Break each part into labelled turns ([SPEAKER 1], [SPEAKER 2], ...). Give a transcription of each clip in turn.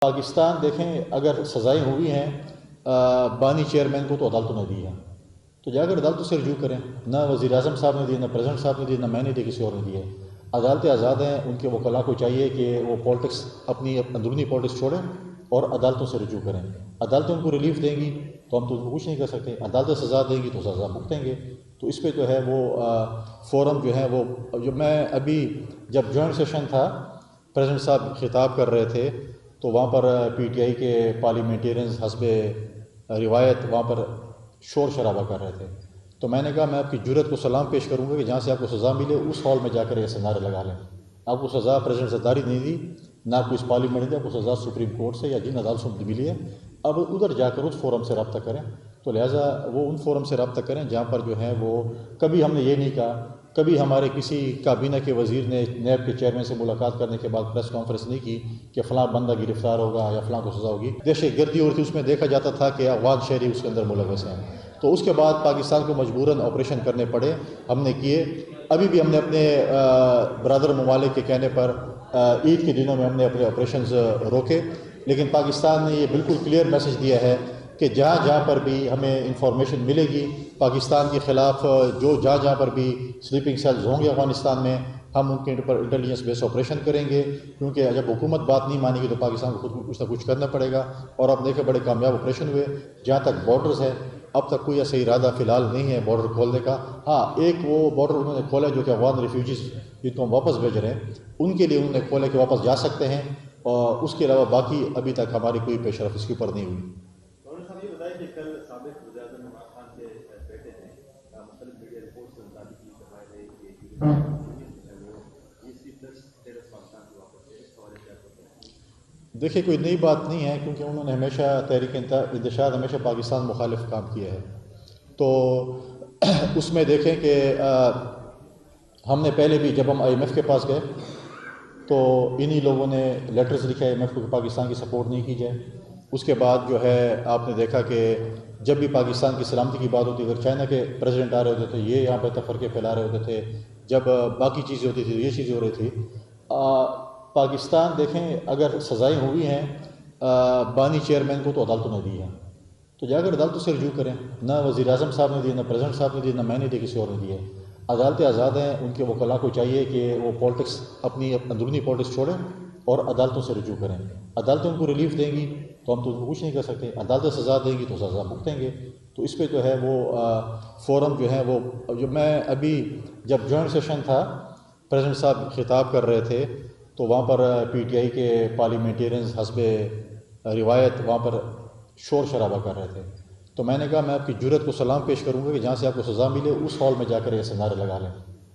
[SPEAKER 1] پاکستان دیکھیں اگر سزائیں ہوئی ہیں بانی چیئرمین کو تو عدالتوں نے دی ہیں، تو جا کر عدالتوں سے رجوع کریں۔ نہ وزیر اعظم صاحب نے دی، نہ پریزیڈنٹ صاحب نے دی، نہ میں نے دی، کسی اور نے دی ہے۔ عدالتیں آزاد ہیں، ان کے وکلاء کو چاہیے کہ وہ پالیٹکس اپنی اندرونی پالیٹکس چھوڑیں اور عدالتوں سے رجوع کریں۔ عدالتیں ان کو ریلیف دیں گی تو ہم تو ان کو کچھ نہیں کر سکتے، عدالتیں سزا دیں گی تو سزا بھگتیں گے۔ تو اس پہ جو ہے وہ فورم جو ہے وہ جو میں ابھی جب جوائنٹ سیشن تھا پریزیڈنٹ صاحب خطاب کر رہے تھے تو وہاں پر پی ٹی آئی کے پارلیمنٹیرینز حسب روایت وہاں پر شور شرابہ کر رہے تھے، تو میں نے کہا میں آپ کی جرأت کو سلام پیش کروں گا کہ جہاں سے آپ کو سزا ملے اس ہال میں جا کر ایسے نعرے لگا لیں۔ آپ کو سزا پریزیڈنٹ صداری نہیں دی، نہ آپ کو اس پارلیمنٹ نے دی، آپ کو سزا سپریم کورٹ سے یا جن عدالتوں سے ملی ہے، اب ادھر جا کر اس فورم سے رابطہ کریں۔ تو لہٰذا وہ ان فورم سے رابطہ کریں جہاں پر جو ہے وہ کبھی ہم نے یہ نہیں کہا، کبھی ہمارے کسی کابینہ کے وزیر نے نیب کے چیئرمین سے ملاقات کرنے کے بعد پریس کانفرنس نہیں کی کہ فلاں بندہ گرفتار ہوگا یا فلاں کو سزا ہوگی۔ دہشت گردی ہوتی اس میں دیکھا جاتا تھا کہ افغان شہری اس کے اندر ملوث ہیں، تو اس کے بعد پاکستان کو مجبوراً آپریشن کرنے پڑے، ہم نے کیے۔ ابھی بھی ہم نے اپنے برادر ممالک کے کہنے پر عید کے دنوں میں ہم نے اپنے آپریشنز روکے، لیکن پاکستان نے یہ بالکل کلیئر میسج دیا ہے کہ جہاں جہاں پر بھی ہمیں انفارمیشن ملے گی پاکستان کے خلاف، جو جہاں پر بھی سلیپنگ سیلز ہوں گے افغانستان میں، ہم ان کے اوپر انٹیلیجنس بیس آپریشن کریں گے، کیونکہ جب حکومت بات نہیں مانے گی تو پاکستان کو خود کچھ نہ کچھ کرنا پڑے گا۔ اور اب دیکھیں بڑے کامیاب آپریشن ہوئے۔ جہاں تک بارڈرز ہے اب تک کوئی ایسا ارادہ فی الحال نہیں ہے بارڈر کھولنے کا۔ ہاں ایک وہ بارڈر انہوں نے کھولا جو کہ افغان ریفیوجیز جن کو ہم واپس بھیج رہے ہیں ان کے لیے انہوں نے کھولا کہ واپس جا سکتے ہیں، اور اس کے علاوہ باقی ابھی تک ہماری کوئی پیش رفت اس کے اوپر نہیں ہوئی۔ دیکھیں کوئی نئی بات نہیں ہے، کیونکہ انہوں نے ہمیشہ تحریک انتشار ہمیشہ پاکستان مخالف کام کیا ہے، تو اس میں دیکھیں کہ ہم نے پہلے بھی جب ہم آئی ایم ایف کے پاس گئے تو انہی لوگوں نے لیٹرز لکھے آئی ایم ایف کو کہ پاکستان کی سپورٹ نہیں کی جائے۔ اس کے بعد جو ہے آپ نے دیکھا کہ جب بھی پاکستان کی سلامتی کی بات ہوتی ہے، اگر چائنا کے پریزیڈنٹ آ رہے ہوتے تھے یہ یہاں پہ تفرقے پھیلا رہے ہوتے تھے، جب باقی چیزیں ہوتی تھی یہ چیزیں ہو رہی تھی۔ پاکستان دیکھیں اگر سزائیں ہوئی ہیں بانی چیئرمین کو تو عدالتوں نے دی ہیں، تو جا کر عدالتوں سے رجوع کریں۔ نہ وزیر اعظم صاحب نے دی، نہ پریزیڈنٹ صاحب نے دی، نہ میں نے دی، کسی اور نے دی ہے۔ عدالتیں آزاد ہیں، ان کے وکلاء کو چاہیے کہ وہ پالیٹکس اپنی اندرونی پالیٹکس چھوڑیں اور عدالتوں سے رجوع کریں۔ عدالتیں ان کو ریلیف دیں گی تو ہم تو ان کو کچھ نہیں کر سکتے، عدالتیں سزا دیں گی تو سزا بھگتیں گے۔ تو اس پہ جو ہے وہ فورم جو ہے وہ جو میں ابھی جب جوائنٹ سیشن تھا پریزیڈنٹ صاحب خطاب کر رہے تھے تو وہاں پر پی ٹی آئی کے پارلیمنٹیرینز حسب روایت وہاں پر شور شرابہ کر رہے تھے، تو میں نے کہا میں آپ کی جرأت کو سلام پیش کروں گا کہ جہاں سے آپ کو سزا ملے اس ہال میں جا کر ایسے نعرے لگا لیں۔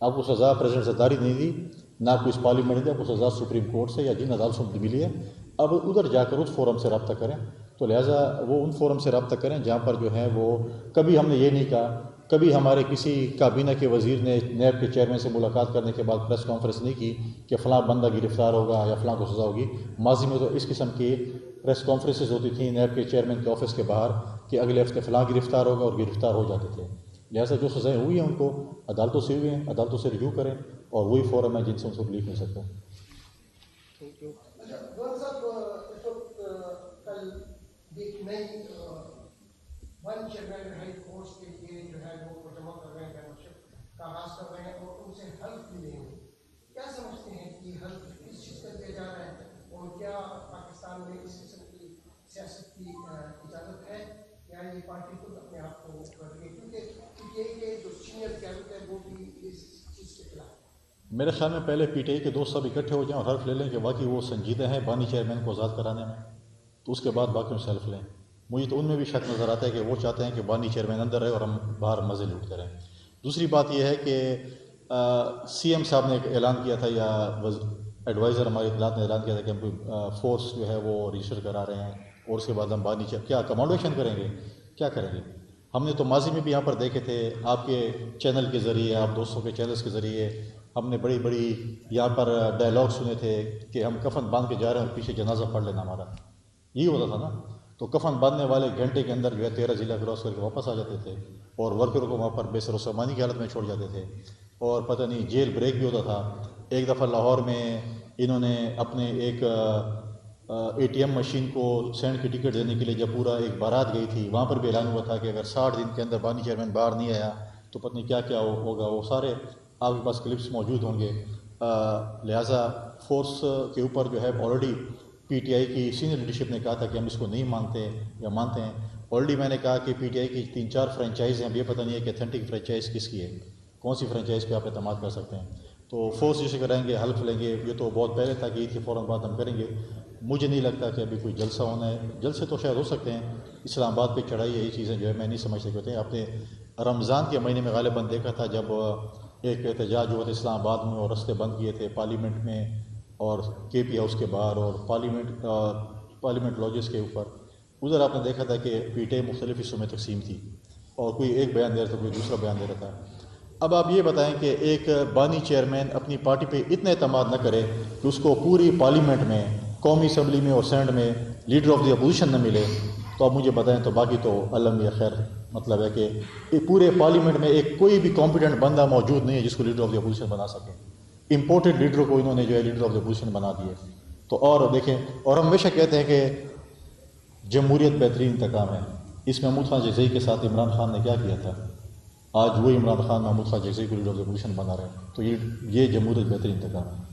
[SPEAKER 1] آپ کو سزا پریزیڈنٹ صداری نہیں دی، نہ آپ کو اس پارلیمنٹ نے دی، آپ کو سزا سپریم کورٹ سے یا جن عدالتوں سے ملی ہے، اب ادھر جا کر اس فورم سے رابطہ کریں۔ تو لہٰذا وہ ان فورم سے رابطہ کریں جہاں پر جو ہے وہ کبھی ہم نے یہ نہیں کہا، کبھی ہمارے کسی کابینہ کے وزیر نے نیب کے چیئرمین سے ملاقات کرنے کے بعد پریس کانفرنس نہیں کی کہ فلاں بندہ گرفتار ہوگا یا فلاں کو سزا ہوگی۔ ماضی میں تو اس قسم کی پریس کانفرنسز ہوتی تھیں نیب کے چیئرمین کے آفس کے باہر کہ اگلے ہفتے فلاں گرفتار ہوگا، اور گرفتار ہو جاتے تھے۔ لہٰذا جو سزائیں ہوئی ہیں ان کو عدالتوں سے ہوئی ہیں، عدالتوں سے رجوع کریں، اور وہی فورم ہے جن سے ان کو ریلیف مل سکتا ہے۔
[SPEAKER 2] ون چیئرمین ہائی کورٹس کے لیے جو ہے وہ جمع کر رہے ہیں، ممبرشپ کا آغاز کر رہے ہیں اور ان سے حلف بھی لیں گے، کیا سمجھتے ہیں کہ حلف کس چیز کا دیا جا رہا ہے، اور کیا پاکستان میں اس قسم کی سیاست کی اجازت ہے یا یہ پارٹی خود اپنے آپ کو کر رہی ہے، کیونکہ یہ جو سینئر قیادت ہے وہ بھی اس چیز کے خلاف ہے؟
[SPEAKER 1] میرے خیال میں پہلے پی ٹی آئی کے دوست سب اکٹھے ہو جائیں اور حلف لے لیں کہ واقعی وہ سنجیدہ ہیں بانی چیئرمین کو آزاد کرانے میں، تو اس کے بعد باقیوں سے حلف لیں۔ مجھے تو ان میں بھی شک نظر آتا ہے کہ وہ چاہتے ہیں کہ بانی چیئرمین اندر رہے اور ہم باہر مزے لوٹتے رہیں۔ دوسری بات یہ ہے کہ سی ایم صاحب نے ایک اعلان کیا تھا، یا ایڈوائزر ہماری اطلاعات نے اعلان کیا تھا کہ ہم فورس جو ہے وہ رجسٹر کرا رہے ہیں، اور اس کے بعد ہم بانی کیا کمانڈویشن کریں گے، کیا کریں گے؟ ہم نے تو ماضی میں بھی یہاں پر دیکھے تھے، آپ کے چینل کے ذریعے، آپ دوستوں کے چینلز کے ذریعے ہم نے بڑی بڑی یہاں پر ڈائلاگ سنے تھے کہ ہم کفن باندھ کے جا رہے ہیں اور پیچھے جنازہ پڑھ لینا ہمارا، یہی ہوتا تھا نا۔ تو کفن باندھنے والے گھنٹے کے اندر جو ہے 13 ضلع کراس کر کے واپس آ جاتے تھے، اور ورکروں کو وہاں پر بے سر و سامانی کی حالت میں چھوڑ جاتے تھے، اور پتہ نہیں جیل بریک بھی ہوتا تھا۔ ایک دفعہ لاہور میں انہوں نے اپنے ایک ATM مشین کو سینڈ کی ٹکٹ دینے کے لیے جب پورا ایک بارات گئی تھی، وہاں پر بھی اعلان ہوا تھا کہ اگر 60 دن کے اندر بانی چیئرمین باہر نہیں آیا تو پتہ نہیں کیا کیا ہوگا. وہ سارے آپ کے پاس کلپس موجود ہوں گے. لہٰذا فورس کے اوپر جو ہے آلریڈی PTI کی سینئر لیڈرشپ نے کہا تھا کہ ہم اس کو نہیں مانتے یا مانتے ہیں. آلریڈی میں نے کہا کہ PTI کی 3-4 فرینچائز ہیں. اب یہ پتہ نہیں ہے کہ اتھینٹک فرینچائز کس کی ہے، کون سی فرینچائز پہ آپ اعتماد کر سکتے ہیں. تو فورس جسے کریں گے، حلف لیں گے، یہ تو بہت پہلے تھا کہ عید کے فوراً بعد ہم کریں گے. مجھے نہیں لگتا کہ ابھی کوئی جلسہ ہونا ہے. جلسے تو شاید ہو سکتے ہیں، اسلام آباد پہ چڑھائی ہے، یہ چیزیں جو ہے میں نہیں سمجھ سکتے ہوتے ہیں. آپ نے رمضان کے مہینے میں غالباً دیکھا تھا جب ایک احتجاج ہوا تھا اسلام آباد میں اور رستے بند کیے تھے پارلیمنٹ میں اور KP ہاؤس کے باہر اور پارلیمنٹ لاجز کے اوپر. ادھر آپ نے دیکھا تھا کہ PTI مختلف حصوں میں تقسیم تھی اور کوئی ایک بیان دے رہا تھا، کوئی دوسرا بیان دے رہا تھا. اب آپ یہ بتائیں کہ ایک بانی چیئرمین اپنی پارٹی پہ اتنا اعتماد نہ کرے کہ اس کو پوری پارلیمنٹ میں، قومی اسمبلی میں اور سینٹ میں لیڈر آف دی اپوزیشن نہ ملے، تو آپ مجھے بتائیں تو باقی تو علم یا خیر. مطلب ہے کہ پورے پارلیمنٹ میں ایک کوئی بھی کمپیٹنٹ بندہ موجود نہیں ہے جس کو لیڈر آف دی اپوزیشن بنا سکے. امپورٹڈ لیڈر کو انہوں نے جو ہے لیڈر آف دی اپوزیشن بنا دیے. تو اور دیکھیں، اور ہم ہمیشہ کہتے ہیں کہ جمہوریت بہترین انتقام ہے. اس میں محمود خان جگزئی کے ساتھ عمران خان نے کیا کیا تھا؟ آج وہی عمران خان محمود خان جگزئی کو لیڈر آف دی اپوزیشن بنا رہے ہیں. تو یہ جمہوریت بہترین انتقام ہے.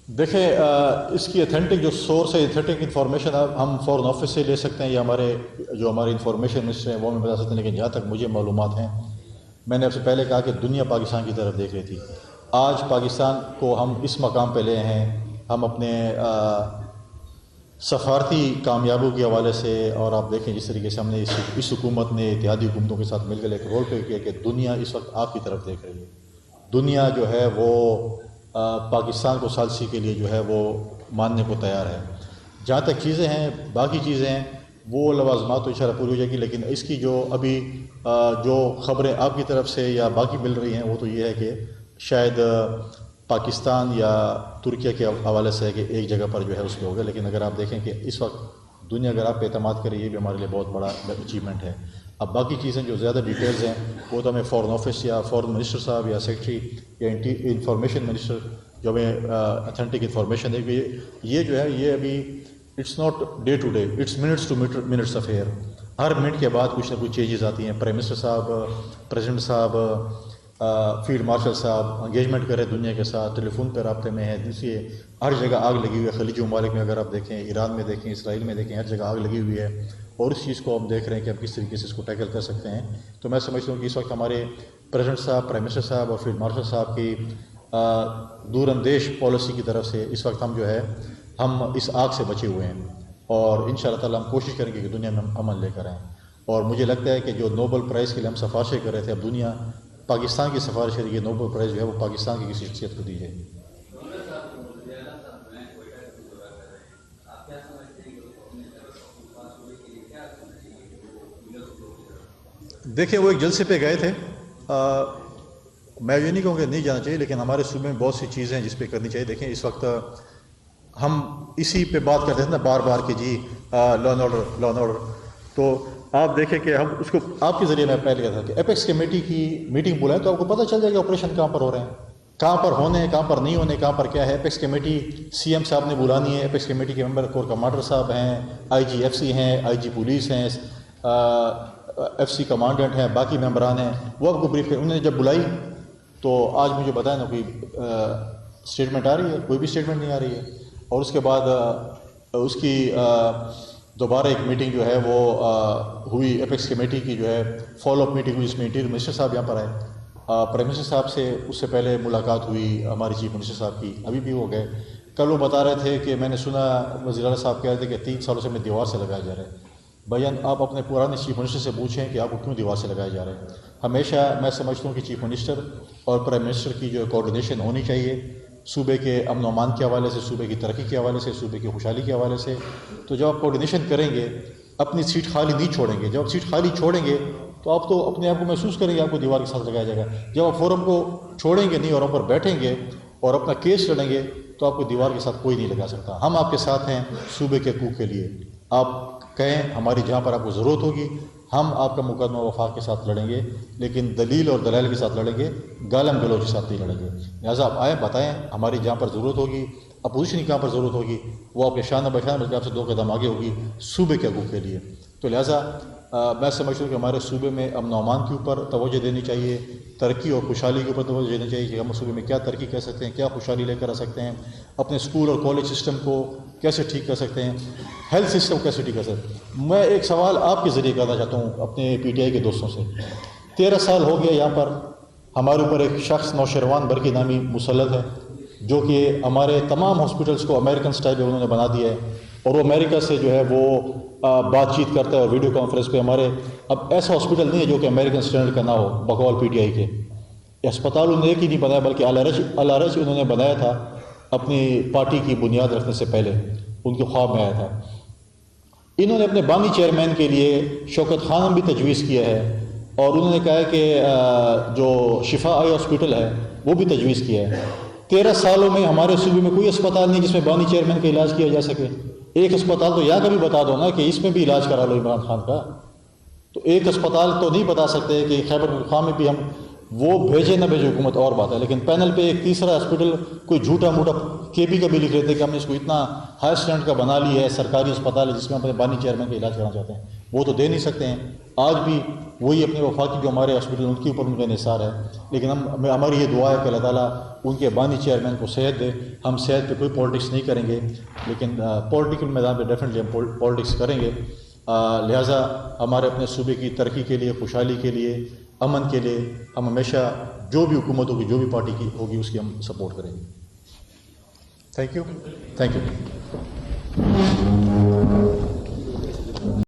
[SPEAKER 1] دیکھیں، اس کی اتھینٹک جو سورس ہے، اتھینٹک انفارمیشن ہم فورن آفس سے لے سکتے ہیں یا ہمارے انفارمیشن منسٹر ہیں وہ ہمیں بتا سکتے ہیں. لیکن جہاں تک مجھے معلومات ہیں، میں نے آپ سے پہلے کہا کہ دنیا پاکستان کی طرف دیکھ رہی تھی. آج پاکستان کو ہم اس مقام پہ لے ہیں، ہم اپنے سفارتی کامیابیوں کے حوالے سے، اور آپ دیکھیں جس طریقے سے ہم نے اس حکومت نے اتحادی حکومتوں کے ساتھ مل کر ایک رول پلے کیا کہ دنیا اس وقت آپ کی طرف دیکھ رہی ہے. دنیا جو ہے وہ پاکستان کو ثالثی کے لیے جو ہے وہ ماننے کو تیار ہے. جہاں تک چیزیں ہیں، باقی چیزیں ہیں، وہ لوازمات تو انشاءاللہ پوری ہو جائے گی. لیکن اس کی جو ابھی جو خبریں آپ کی طرف سے یا باقی مل رہی ہیں وہ تو یہ ہے کہ شاید پاکستان یا ترکیہ کے حوالے سے ہے کہ ایک جگہ پر جو ہے اس پہ ہوگا. لیکن اگر آپ دیکھیں کہ اس وقت دنیا اگر آپ پہ اعتماد کرے، یہ بھی ہمارے لیے بہت بڑا اچیومنٹ ہے. اب باقی چیزیں جو زیادہ ڈیٹیلز ہیں وہ تو ہمیں فورن آفس یا فورن منسٹر صاحب یا سیکرٹری یا انفارمیشن منسٹر جو ہمیں اتھینٹک انفارمیشن دے گی. یہ جو ہے یہ ابھی it's not day to day, it's minutes to minutes affair. ہر منٹ کے بعد کچھ نہ کچھ چینجز آتی ہیں. پرائم منسٹر صاحب، پریزیڈنٹ صاحب، فیلڈ مارشل صاحب انگیجمنٹ کر رہے دنیا کے ساتھ، ٹیلی فون پر رابطے میں ہیں. دوسری ہر جگہ آگ لگی ہوئی ہے. خلیجی ممالک میں اگر آپ دیکھیں، ایران میں دیکھیں، اسرائیل میں دیکھیں، ہر جگہ آگ لگی ہوئی ہے. اور اس چیز کو ہم دیکھ رہے ہیں کہ ہم کس طریقے سے اس کو ٹیکل کر سکتے ہیں. تو میں سمجھتا ہوں کہ اس وقت ہمارے پریزیڈنٹ صاحب، پرائم منسٹر صاحب اور فیلڈ مارشل صاحب کی دور اندیش پالیسی کی طرف سے اس وقت ہم جو ہے ہم اس آگ سے بچے ہوئے ہیں. اور ان شاء اللہ تعالیٰ ہم کوشش کریں گے کہ دنیا میں ہم امن لے کر آئیں. اور مجھے لگتا ہے کہ جو نوبل پرائز کے لیے ہم سفارشیں کر رہے تھے، اب دنیا پاکستان کی سفارش کرے گی. نوبل پرائز جو ہے وہ پاکستان کی کسی شخصیت کو دی جائے گی. دیکھیں، وہ ایک جلسے پہ گئے تھے. میں یہ نہیں کہوں کہ نہیں جانا چاہیے، لیکن ہمارے صوبے میں بہت سی چیزیں ہیں جس پہ کرنی چاہیے. دیکھیں، اس وقت ہم اسی پہ بات کرتے ہیں نا بار بار کہ جی لا اینڈ آرڈر. تو آپ دیکھیں کہ ہم اس کو آپ کے ذریعے میں پہلے کہا تھا کہ ایپیکس کمیٹی کی میٹنگ بلائیں تو آپ کو پتہ چل جائے گا آپریشن کہاں پر ہو رہے ہیں، کہاں پر ہونے ہیں، کہاں پر نہیں ہونے، کہاں پر کیا ہے. ایپیکس کمیٹی CM صاحب نے بلانی ہے. ایپیکس کمیٹی کے ممبر کور کمانڈر صاحب ہیں، IG FC ہیں، IG پولیس ہیں، FC کمانڈنٹ ہیں، باقی ممبران ہیں. وہ آپ کو بریف کریں. انہوں نے جب بلائی تو آج مجھے بتائیں نا کوئی اسٹیٹمنٹ آ رہی ہے؟ کوئی بھی اسٹیٹمنٹ نہیں آ رہی ہے. اور اس کے بعد اس کی دوبارہ ایک میٹنگ جو ہے وہ ہوئی ایپیکس کمیٹی کی، جو ہے فالو اپ میٹنگ ہوئی، جس میں انٹیریئر منسٹر صاحب یہاں پر آئے. پرائم منسٹر صاحب سے اس سے پہلے ملاقات ہوئی ہماری چیف منسٹر صاحب کی، ابھی بھی ہو گئے. کل وہ بتا رہے تھے کہ میں نے سنا وزیر اعلیٰ صاحب کہہ رہے تھے کہ 3 سالوں سے میں دیوار سے لگائے جا رہے ہیں. بھائی آپ اپنے پرانے چیف منسٹر سے پوچھیں کہ آپ کو کیوں دیوار سے لگائے جا رہے ہیں. ہمیشہ میں سمجھتا ہوں کہ چیف منسٹر اور پرائم منسٹر کی جو کوارڈینیشن ہونی چاہیے. صوبے کے امن و امان کے حوالے سے، صوبے کی ترقی کے حوالے سے، صوبے کی خوشحالی کے حوالے سے. تو جب آپ کوارڈینیشن کریں گے، اپنی سیٹ خالی نہیں چھوڑیں گے. جب آپ سیٹ خالی چھوڑیں گے تو آپ تو اپنے آپ کو محسوس کریں گے آپ کو دیوار کے ساتھ لگایا جائے گا. جب آپ فورم کو چھوڑیں گے نہیں اور اوپر بیٹھیں گے اور اپنا کیس لڑیں گے تو آپ کو دیوار کے ساتھ کوئی نہیں لگا سکتا. ہم آپ کے ساتھ ہیں صوبے کے حقوق کے لیے. آپ کہیں ہماری جہاں پر آپ کو ضرورت ہوگی ہم آپ کا مقدمہ وفاق کے ساتھ لڑیں گے، لیکن دلیل اور دلائل کے ساتھ لڑیں گے، گالم گلوچ کے ساتھ نہیں لڑیں گے. لہٰذا آپ آئیں، بتائیں ہماری جہاں پر ضرورت ہوگی، اپوزیشن کی کہاں پر ضرورت ہوگی، وہ آپ کے شانہ بشانہ بلکہ آپ سے 2 قدم آگے ہوگی صوبے کے حقوق کے لیے. تو لہٰذا میں سمجھتا ہوں کہ ہمارے صوبے میں امن و امان کے اوپر توجہ دینی چاہیے، ترقی اور خوشحالی کے اوپر توجہ دینی چاہیے کہ ہم صوبے میں کیا ترقی کر سکتے ہیں، کیا خوشحالی لے کر آ سکتے ہیں، اپنے اسکول اور کالج سسٹم کو کیسے ٹھیک کر سکتے ہیں، ہیلتھ سسٹم کیسے ٹھیک کر سکتے ہیں. میں ایک سوال آپ کے ذریعے کرنا چاہتا ہوں اپنے پی ٹی آئی کے دوستوں سے. 13 سال ہو گیا یہاں پر ہمارے اوپر ایک شخص نوشیروان برقی نامی مسلط ہے جو کہ ہمارے تمام ہاسپٹلس کو امریکن سٹائل میں انہوں نے بنا دیا ہے، اور وہ امریکہ سے جو ہے وہ بات چیت کرتا ہے اور ویڈیو کانفرنس پہ ہمارے اب ایسا ہاسپٹل نہیں ہے جو کہ امریکن اسٹینڈرڈ کا نہ ہو بقول پی ٹی آئی کے. اسپتال انہوں نے ایک ہی نہیں بنایا بلکہ الارج انہوں نے بنایا تھا اپنی پارٹی کی بنیاد رکھنے سے پہلے، ان کے خواب میں آیا تھا. انہوں نے اپنے بانی چیئرمین کے لیے شوکت خانم بھی تجویز کیا ہے، اور انہوں نے کہا ہے کہ جو شفا آئی ہاسپٹل ہے وہ بھی تجویز کیا ہے. 13 سالوں میں ہمارے صوبے میں کوئی اسپتال نہیں جس میں بانی چیئرمین کا علاج کیا جا سکے. ایک اسپتال تو یہاں کا بھی بتا دو نا کہ اس میں بھی علاج کرا لو عمران خان کا. تو ایک اسپتال تو نہیں بتا سکتے کہ خیبر پختونخوا میں بھی ہم وہ بھیجے نہ بھیجے حکومت اور بات ہے، لیکن پینل پہ ایک تیسرا ہاسپٹل کوئی جھوٹا موٹا کے پی کا بھی لکھ لیتے کہ ہم نے اس کو اتنا ہائی اسٹینڈرڈ کا بنا لیا ہے، سرکاری اسپتال ہے جس میں ہم اپنے بانی چیئرمین کا علاج کرانا چاہتے ہیں. وہ تو دے نہیں سکتے ہیں. آج بھی وہی اپنے وفاقی جو ہمارے ہاسپٹل ان کے اوپر ان کا انحصار ہے، لیکن ہماری یہ دعا ہے کہ اللہ تعالیٰ ان کے بانی چیئرمین کو صحت دے. ہم صحت پہ کوئی پالیٹکس نہیں کریں گے، لیکن پولیٹیکل میدان پہ ڈیفینیٹلی ہم پالیٹکس کریں گے. لہٰذا ہمارے اپنے صوبے کی ترقی کے لیے، خوشحالی کے لیے، امن کے لیے ہم ہمیشہ جو بھی حکومت ہوگی، جو بھی پارٹی کی ہوگی، اس کی ہم سپورٹ کریں گے. Thank you.